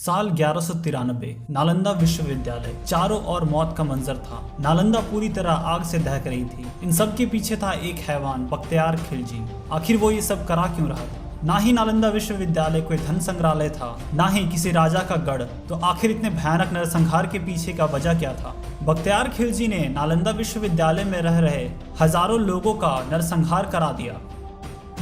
साल 1193। नालंदा विश्वविद्यालय। चारों ओर मौत का मंजर था। नालंदा पूरी तरह आग से दहक रही थी। इन सब के पीछे था एक हैवान, बख्तियार खिलजी। आखिर वो ये सब करा क्यों रहा था? ना ही नालंदा विश्वविद्यालय कोई धन संग्रहालय था, ना ही किसी राजा का गढ़। तो आखिर इतने भयानक नरसंहार के पीछे का वजह क्या था? बख्तियार खिलजी ने नालंदा विश्वविद्यालय में रह रहे हजारों लोगों का नरसंहार करा दिया।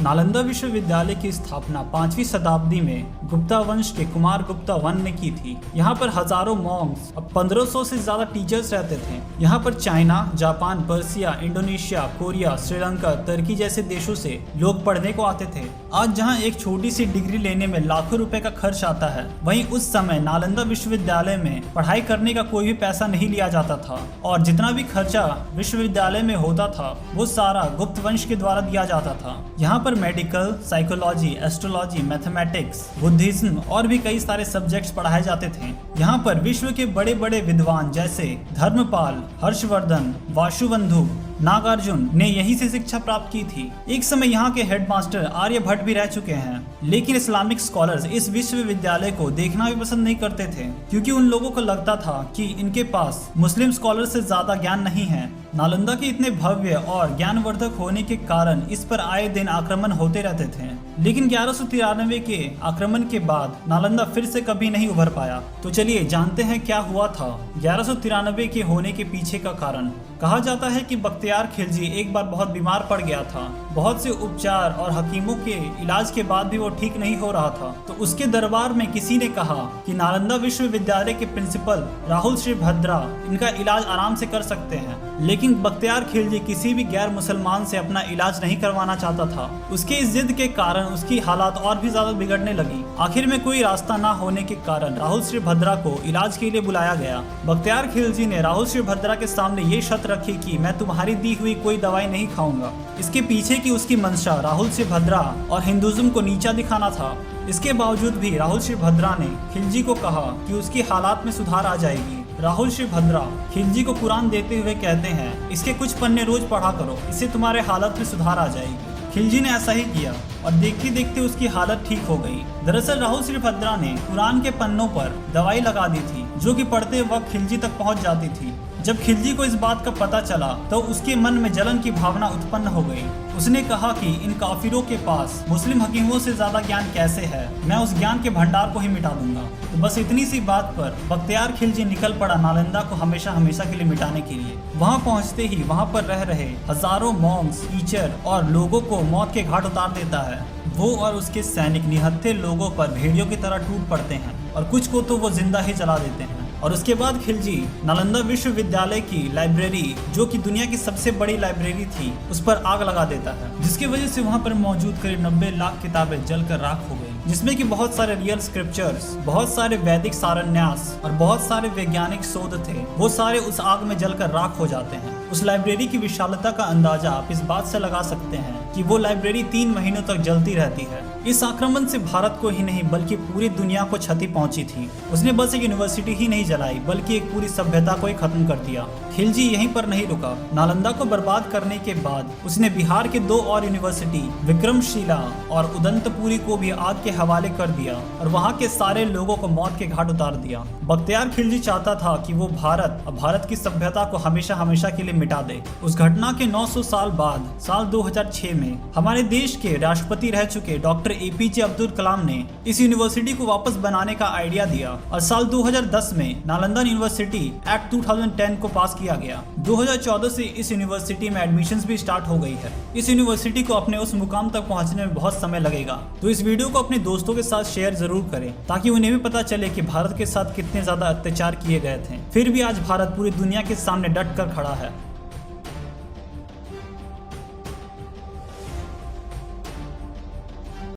नालंदा विश्वविद्यालय की स्थापना 5वीं शताब्दी में गुप्ता वंश के कुमार गुप्ता वन ने की थी। यहाँ पर हजारों मॉन्क्स और 1500 से ज्यादा टीचर्स रहते थे। यहाँ पर China, Japan, Persia, Indonesia, Korea, Sri Lanka, तुर्की जैसे देशों से लोग पढ़ने को आते थे। आज जहाँ एक छोटी सी डिग्री लेने में लाखों रुपए का खर्च आता है, वहीं उस समय नालंदा विश्वविद्यालय में पढ़ाई करने का कोई भी पैसा नहीं लिया जाता था और जितना भी खर्चा विश्वविद्यालय में होता था वो सारा गुप्त वंश के द्वारा दिया जाता था। यहाँ पर medical, psychology, astrology, mathematics, Buddhism और भी कई सारे सब्जेक्ट्स पढ़ाए जाते थे। यहाँ पर विश्व के बड़े बड़े विद्वान जैसे धर्मपाल, हर्षवर्धन, वासुबंधु, नागार्जुन ने यहीं से शिक्षा प्राप्त की थी। एक समय यहाँ के हेडमास्टर आर्यभट्ट भी रह चुके हैं, लेकिन इस्लामिक स्कॉलर्स इस विश्वविद्यालय को देखना भी पसंद नहीं करते थे, क्योंकि उन लोगों को लगता था कि इनके पास मुस्लिम स्कॉलर्स से ज्यादा ज्ञान नहीं है। नालंदा के इतने भव्य और ज्ञानवर्धक होने के कारण इस पर आए दिन आक्रमण होते रहते थे, लेकिन 1193 के आक्रमण के बाद नालंदा फिर से कभी नहीं उभर पाया। तो चलिए जानते हैं क्या हुआ था 1193 के होने के पीछे का कारण। कहा जाता है कि बख्तियार खिलजी एक बार बहुत बीमार पड़ गया था। बहुत से उपचार और हकीमों के इलाज के बाद भी वो ठीक नहीं हो रहा था। तो उसके दरबार में किसी ने कहा कि नालंदा विश्वविद्यालय के प्रिंसिपल राहुल श्री भद्रा इनका इलाज आराम से कर सकते हैं। लेकिन बख्तियार खिलजी किसी भी गैर मुसलमान से अपना इलाज नहीं करवाना चाहता था। उसके इस जिद के कारण उसकी हालात और भी ज्यादा बिगड़ने लगी। आखिर में कोई रास्ता ना होने के कारण राहुल श्री भद्रा को इलाज के लिए बुलाया गया। बख्तियार खिलजी ने राहुल श्री भद्रा के सामने ये शर्त रखी कि मैं तुम्हारी दी हुई कोई दवाई नहीं खाऊंगा। इसके पीछे की उसकी मंशा राहुल श्री भद्रा और हिंदुज्म को नीचा दिखाना था। इसके बावजूद भी राहुल श्री भद्रा ने खिलजी को कहा कि उसकी हालात में सुधार आ जाएगी। राहुल श्री भद्रा खिलजी को कुरान देते हुए कहते हैं, इसके कुछ पन्ने रोज पढ़ा करो, इससे तुम्हारे हालत में सुधार आ जाएगी। खिलजी ने ऐसा ही किया और देखते देखते उसकी हालत ठीक हो गई। दरअसल राहुल श्री भद्रा ने कुरान के पन्नों पर दवाई लगा दी थी, जो कि पढ़ते वक्त खिलजी तक पहुंच जाती थी। जब खिलजी को इस बात का पता चला तो उसके मन में जलन की भावना उत्पन्न हो गई। उसने कहा कि इन काफिरों के पास मुस्लिम हकीमों से ज्यादा ज्ञान कैसे है, मैं उस ज्ञान के भंडार को ही मिटा दूंगा। तो बस इतनी सी बात पर बख्तियार खिलजी निकल पड़ा नालंदा को हमेशा हमेशा के लिए मिटाने के लिए। वहाँ पहुँचते ही वहाँ पर रह रहे हजारों मॉन्क्स, टीचर और लोगों को मौत के घाट उतार देता है। वो और उसके सैनिक निहत्थे लोगों पर भेड़ियों की तरह टूट पड़ते हैं और कुछ को तो वो जिंदा ही जला देते हैं। और उसके बाद खिलजी नालंदा विश्वविद्यालय की लाइब्रेरी, जो कि दुनिया की सबसे बड़ी लाइब्रेरी थी, उस पर आग लगा देता है, जिसकी वजह से वहां पर मौजूद करीब 90 लाख किताबें जलकर राख हो गई, जिसमें कि बहुत सारे रियल स्क्रिप्चर्स, बहुत सारे वैदिक सारन्यास और बहुत सारे वैज्ञानिक शोध थे, वो सारे उस आग में जलकर राख हो जाते हैं। उस लाइब्रेरी की विशालता का अंदाजा आप इस बात से लगा सकते हैं कि वो लाइब्रेरी 3 महीनों तक जलती रहती है। इस आक्रमण से भारत को ही नहीं बल्कि पूरी दुनिया को क्षति पहुंची थी। उसने बस एक यूनिवर्सिटी ही नहीं जलाई बल्कि एक पूरी सभ्यता को ही खत्म कर दिया। खिलजी यहीं पर नहीं रुका। नालंदा को बर्बाद करने के बाद उसने बिहार के 2 और यूनिवर्सिटी विक्रमशिला और उदंतपुरी को भी आग के हवाले कर दिया और वहाँ के सारे लोगों को मौत के घाट उतार दिया। बख्तियार खिलजी चाहता था कि वो भारत और भारत की सभ्यता को हमेशा हमेशा के लिए मिटा दे। उस घटना के 900 साल बाद साल 2006 में हमारे देश के राष्ट्रपति रह चुके डॉक्टर APJ अब्दुल कलाम ने इस यूनिवर्सिटी को वापस बनाने का आइडिया दिया और साल 2010 में नालंदा यूनिवर्सिटी एक्ट 2010 को पास किया गया। 2014 से इस यूनिवर्सिटी में एडमिशंस भी स्टार्ट हो गई है। इस यूनिवर्सिटी को अपने उस मुकाम तक पहुंचने में बहुत समय लगेगा। तो इस वीडियो को अपने दोस्तों के साथ शेयर जरूर करें ताकि उन्हें भी पता चले कि भारत के साथ कितने ज्यादा अत्याचार किए गए थे। फिर भी आज भारत पूरी दुनिया के सामने डट कर खड़ा है।